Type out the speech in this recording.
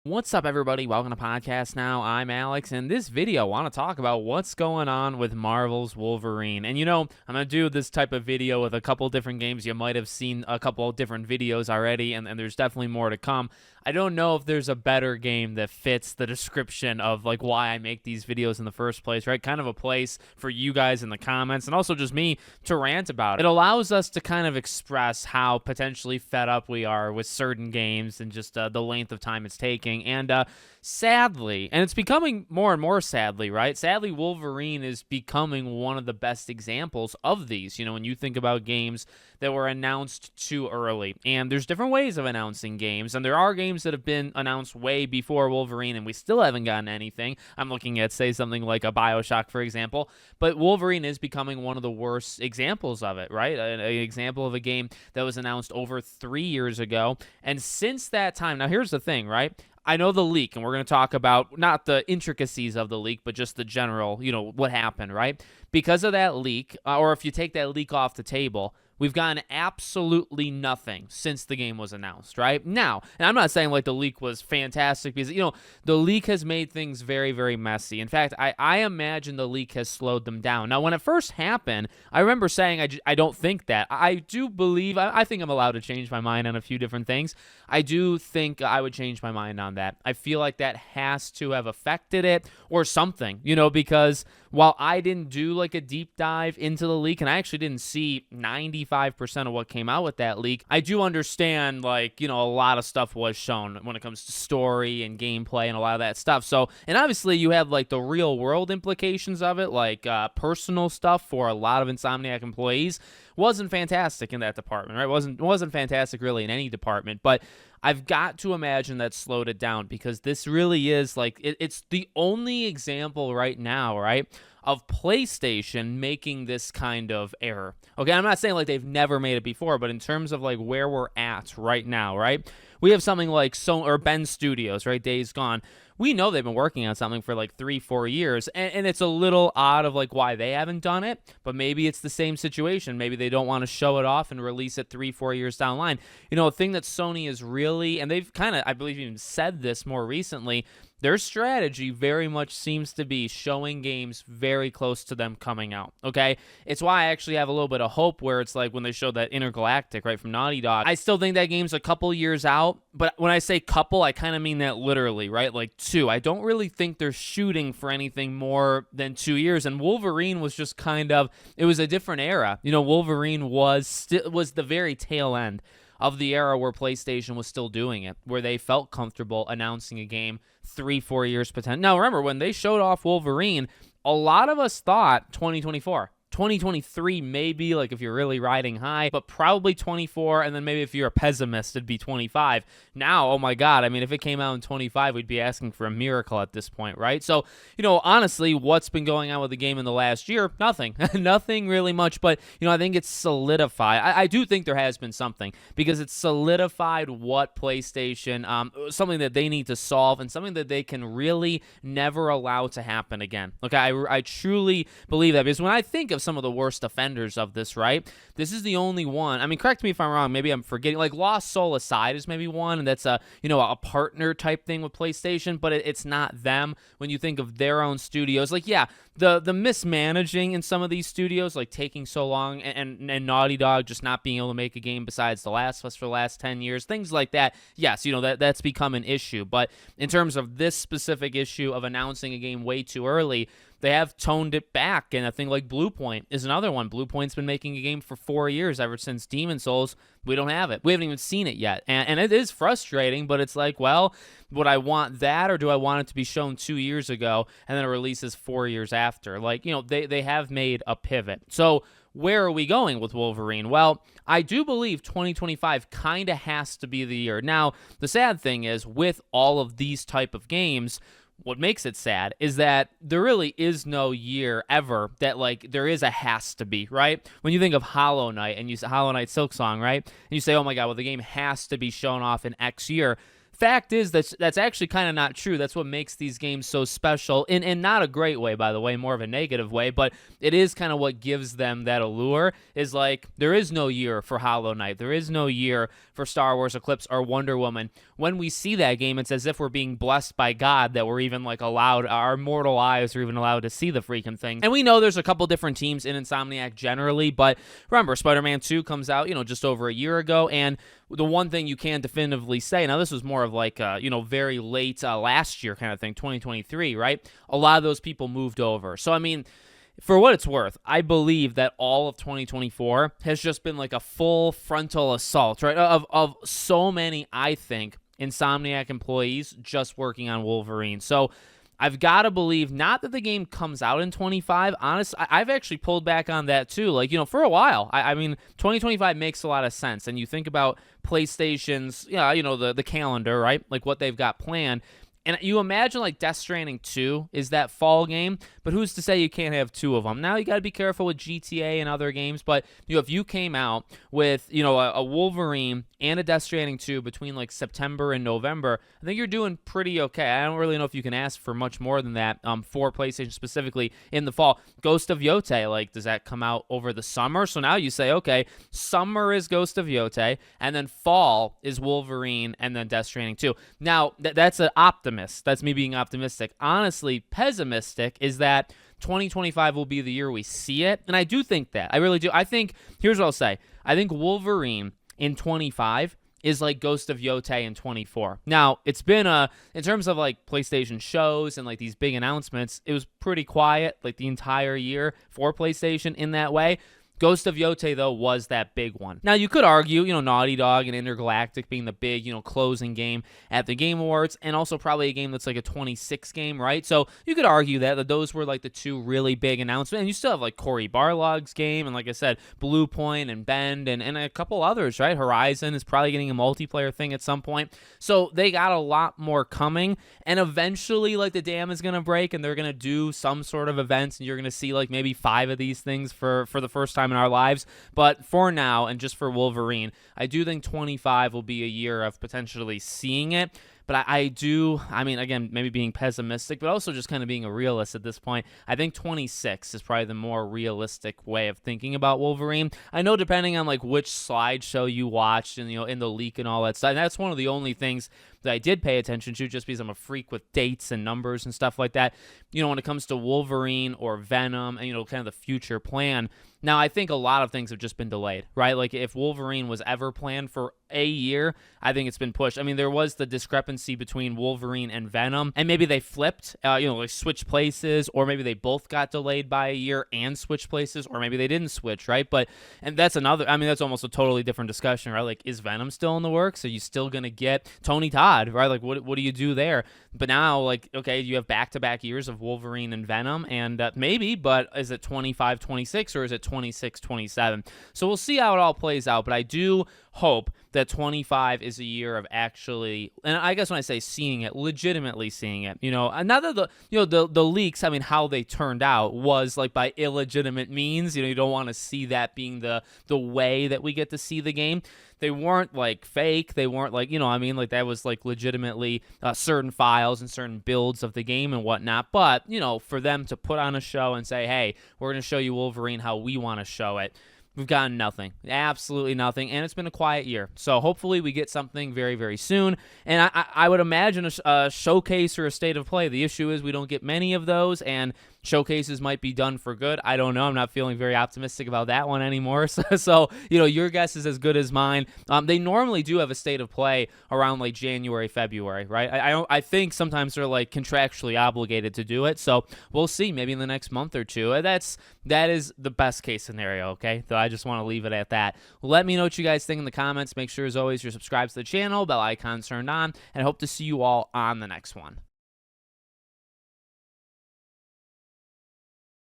What's up, everybody? Welcome to Podcast Now. I'm Alex, and this video, I want to talk about what's going on with Marvel's Wolverine. And I'm going to do this type of video with a couple different games. You might have seen a couple different videos already, and there's definitely more to come. I don't know if there's a better game that fits the description of like why I make these videos in the first place, right? Kind of a place for you guys in the comments and also just me to rant about it. It allows us to kind of express how potentially fed up we are with certain games and just the length of time it's taking. And sadly, and it's becoming more and more sadly, right? Sadly, Wolverine is becoming one of the best examples of these. When you think about games that were announced too early, and there's different ways of announcing games, and there are games that have been announced way before Wolverine, and we still haven't gotten anything. I'm looking at, say, something like a BioShock, for example, but Wolverine is becoming one of the worst examples of it, right? An example of a game that was announced over 3 years ago, and since that time, now here's the thing, right? I know the leak, and we're going to talk about not the intricacies of the leak, but just the general, what happened, right? Because of that leak, or if you take that leak off the table, we've gotten absolutely nothing since the game was announced, right? Now, and I'm not saying like the leak was fantastic because, the leak has made things very, very messy. In fact, I imagine the leak has slowed them down. Now, when it first happened, I remember saying I don't think that. I do believe, I think I'm allowed to change my mind on a few different things. I do think I would change my mind on that. I feel like that has to have affected it or something, because while I didn't do like a deep dive into the leak, and I actually didn't see 95% of what came out with that leak, I do understand like, a lot of stuff was shown when it comes to story and gameplay and a lot of that stuff. So, and obviously you have like the real world implications of it, like personal stuff for a lot of Insomniac employees. Wasn't fantastic in that department, right? Wasn't fantastic really in any department, but I've got to imagine that slowed it down because this really is like, it's the only example right now, right, of PlayStation making this kind of error. Okay, I'm not saying like they've never made it before, but in terms of like where we're at right now, right, we have something like Sony or Ben Studios, right, Days Gone. We know they've been working on something for like 3-4 years, and it's a little odd of like why they haven't done it, but maybe it's the same situation. Maybe they don't want to show it off and release it 3-4 years down the line. A thing that Sony is really, and they've kind of, I believe, even said this more recently, their strategy very much seems to be showing games very close to them coming out, okay? It's why I actually have a little bit of hope where it's like when they showed that Intergalactic, right, from Naughty Dog. I still think that game's a couple years out, but when I say couple, I kind of mean that literally, right? Like 2. I don't really think they're shooting for anything more than 2 years, and Wolverine was just kind of, it was a different era. Wolverine was the very tail end of the era where PlayStation was still doing it, where they felt comfortable announcing a game 3-4 years potential. Now, remember, when they showed off Wolverine, a lot of us thought 2024. 2023 maybe, like if you're really riding high, but probably 24, and then maybe if you're a pessimist, it'd be 25. Now, oh my God, I mean, if it came out in 25, we'd be asking for a miracle at this point, right? So, honestly, what's been going on with the game in the last year? Nothing. Nothing really much, but, I think it's solidified. I do think there has been something, because it's solidified what PlayStation, something that they need to solve, and something that they can really never allow to happen again. Okay, I truly believe that, because when I think of some of the worst offenders of this, right? This is the only one. I mean, correct me if I'm wrong. Maybe I'm forgetting. Like Lost Soul Aside is maybe one, and that's a partner type thing with PlayStation, but it's not them. When you think of their own studios, like the mismanaging in some of these studios, like taking so long, and Naughty Dog just not being able to make a game besides The Last of Us for the last 10 years, things like that. Yes, that's become an issue. But in terms of this specific issue of announcing a game way too early, they have toned it back, and a thing like Bluepoint is another one. Bluepoint's been making a game for 4 years, ever since Demon's Souls. We don't have it. We haven't even seen it yet, and it is frustrating, but it's like, well, would I want that, or do I want it to be shown 2 years ago, and then it releases 4 years after? Like, they have made a pivot. So where are we going with Wolverine? Well, I do believe 2025 kind of has to be the year. Now, the sad thing is, with all of these type of games, what makes it sad is that there really is no year ever that, like, there is a has to be, right? When you think of Hollow Knight and you say Hollow Knight Silksong, right? And you say, oh my God, well, the game has to be shown off in X year. fact is that's actually kind of not true. That's what makes these games so special, in not a great way, by the way, more of a negative way, but it is kind of what gives them that allure, is like there is no year for Hollow Knight. There is no year for Star Wars Eclipse or Wonder Woman. When we see that game, it's as if we're being blessed by God that we're even like allowed, our mortal eyes are even allowed to see the freaking thing. And we know there's a couple different teams in Insomniac generally, but remember, Spider-Man 2 comes out, just over a year ago, and the one thing you can definitively say, now this was more of like, very late last year kind of thing, 2023, right? A lot of those people moved over. So, I mean, for what it's worth, I believe that all of 2024 has just been like a full frontal assault, right? Of so many, I think, Insomniac employees just working on Wolverine. So I've got to believe, not that the game comes out in 25. Honestly, I've actually pulled back on that too. Like, for a while. I mean, 2025 makes a lot of sense. And you think about PlayStation's, the calendar, right? Like what they've got planned. And you imagine like Death Stranding 2 is that fall game, but who's to say you can't have two of them? Now you got to be careful with GTA and other games, but if you came out with a Wolverine and a Death Stranding 2 between like September and November, I think you're doing pretty okay. I don't really know if you can ask for much more than that for PlayStation specifically in the fall. Ghost of Yotei, like, does that come out over the summer? So now you say, okay, summer is Ghost of Yotei, and then fall is Wolverine, and then Death Stranding 2. Now that's an optimist. That's me being optimistic. Honestly, pessimistic is that 2025 will be the year we see it. And I do think that. I really do. I think, here's what I'll say. I think Wolverine in 25 is like Ghost of Yotei in 24. Now, it's been, in terms of like PlayStation shows and like these big announcements, it was pretty quiet like the entire year for PlayStation in that way. Ghost of Yotei, though, was that big one. Now, you could argue, Naughty Dog and Intergalactic being the big, closing game at the Game Awards, and also probably a game that's like a 26 game, right? So you could argue that those were like the two really big announcements. And you still have like Cory Barlog's game, and like I said, Blue Point and Bend, and a couple others, right? Horizon is probably getting a multiplayer thing at some point. So they got a lot more coming, and eventually, like, the dam is going to break, and they're going to do some sort of events, and you're going to see like maybe 5 of these things for the first time in our lives. But for now, and just for Wolverine, I do think 25 will be a year of potentially seeing it. But I mean, again, maybe being pessimistic, but also just kind of being a realist at this point. I think 26 is probably the more realistic way of thinking about Wolverine. I know depending on like which slideshow you watched and, in the leak and all that stuff, and that's one of the only things that I did pay attention to, just because I'm a freak with dates and numbers and stuff like that. When it comes to Wolverine or Venom and, kind of the future plan. Now, I think a lot of things have just been delayed, right? Like if Wolverine was ever planned for a year, I think it's been pushed. I mean, there was the discrepancy between Wolverine and Venom, and maybe they flipped, like switched places, or maybe they both got delayed by a year and switched places, or maybe they didn't switch, right? And that's that's almost a totally different discussion, right? Like, is Venom still in the works? Are you still going to get Tony Todd, right? Like, what do you do there? But now, like, okay, you have back-to-back years of Wolverine and Venom, and maybe, but is it 25, 26, or is it 26, 27? So we'll see how it all plays out, but I do hope that 25 is a year of actually, and I guess when I say seeing it, legitimately seeing it, and not that the leaks, I mean, how they turned out was like by illegitimate means. You don't want to see that being the way that we get to see the game. They weren't like fake. They weren't like, like that was like legitimately certain files and certain builds of the game and whatnot. But, for them to put on a show and say, hey, we're going to show you Wolverine how we want to show it, we've gotten nothing, absolutely nothing, and it's been a quiet year. So hopefully we get something very, very soon. And I would imagine a showcase or a state of play. The issue is we don't get many of those, and showcases might be done for good. I don't know. I'm not feeling very optimistic about that one anymore. So your guess is as good as mine. They normally do have a state of play around like January, February, right? I think sometimes they're like contractually obligated to do it. So we'll see. Maybe in the next month or two. That is the best case scenario. Okay, so I just want to leave it at that. Let me know what you guys think in the comments. Make sure, as always, you're subscribed to the channel, bell icon turned on, and I hope to see you all on the next one.